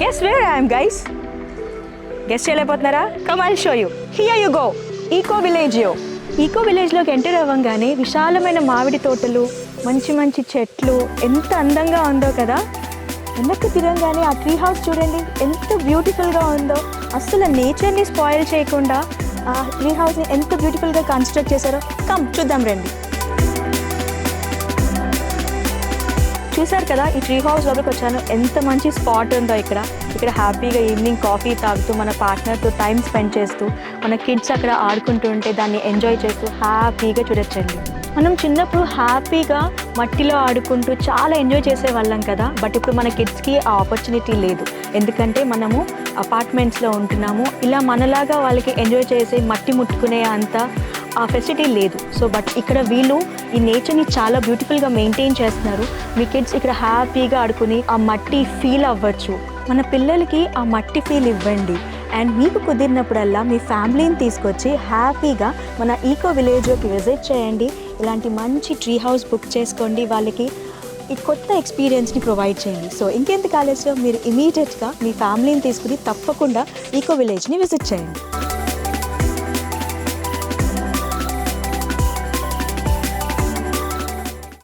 Guess where I am, guys? Guess చేయలేకపోతున్నారా? Come, I'll show you. Here you go. Eco Village. Eco విలేజ్లోకి enter అవ్వగానే విశాలమైన మామిడి తోటలు, మంచి మంచి చెట్లు, ఎంత అందంగా ఉందో కదా. వెనక్కి తిరగగానే ఆ ట్రీ హౌస్ చూడండి ఎంత బ్యూటిఫుల్గా ఉందో. అస్సలు నేచర్ని స్పాయిల్ చేయకుండా ఆ ట్రీ హౌస్ని ఎంత బ్యూటిఫుల్గా కన్స్ట్రక్ట్ చేశారో. కమ్ చూద్దాం రండి. చూసారు కదా, ఈ ట్రీ హౌస్ లోపలికి వచ్చాను. ఎంత మంచి స్పాట్ ఉందో ఇక్కడ హ్యాపీగా ఈవినింగ్ కాఫీ తాగుతూ మన పార్ట్నర్తో టైం స్పెండ్ చేస్తూ మన కిడ్స్ అక్కడ ఆడుకుంటూ ఉంటే దాన్ని ఎంజాయ్ చేస్తూ హ్యాపీగా చూడొచ్చండి. మనం చిన్నప్పుడు హ్యాపీగా మట్టిలో ఆడుకుంటూ చాలా ఎంజాయ్ చేసేవాళ్ళం కదా. బట్ ఇప్పుడు మన కిడ్స్కి ఆ ఆపర్చునిటీ లేదు. ఎందుకంటే మనము అపార్ట్మెంట్స్లో ఉంటున్నాము. ఇలా మనలాగా వాళ్ళకి ఎంజాయ్ చేసే మట్టి ముట్టుకునే అంత ఆ ఫెసిలిటీ లేదు. సో బట్ ఇక్కడ వీళ్ళు ఈ నేచర్ని చాలా బ్యూటిఫుల్గా మెయింటైన్ చేస్తున్నారు. మీ కిడ్స్ ఇక్కడ హ్యాపీగా ఆడుకుని ఆ మట్టి ఫీల్ అవ్వచ్చు. మన పిల్లలకి ఆ మట్టి ఫీల్ ఇవ్వండి. అండ్ మీకు కుదిరినప్పుడల్లా మీ ఫ్యామిలీని తీసుకొచ్చి హ్యాపీగా మన ఈకో విలేజ్లోకి విజిట్ చేయండి. ఇలాంటి మంచి ట్రీ హౌస్ బుక్ చేసుకోండి. వాళ్ళకి ఈ కొత్త ఎక్స్పీరియన్స్ని ప్రొవైడ్ చేయండి. సో ఇంకెందుకు ఆలస్యం, మీరు ఇమీడియట్గా మీ ఫ్యామిలీని తీసుకుని తప్పకుండా ఈకో విలేజ్ని విజిట్ చేయండి.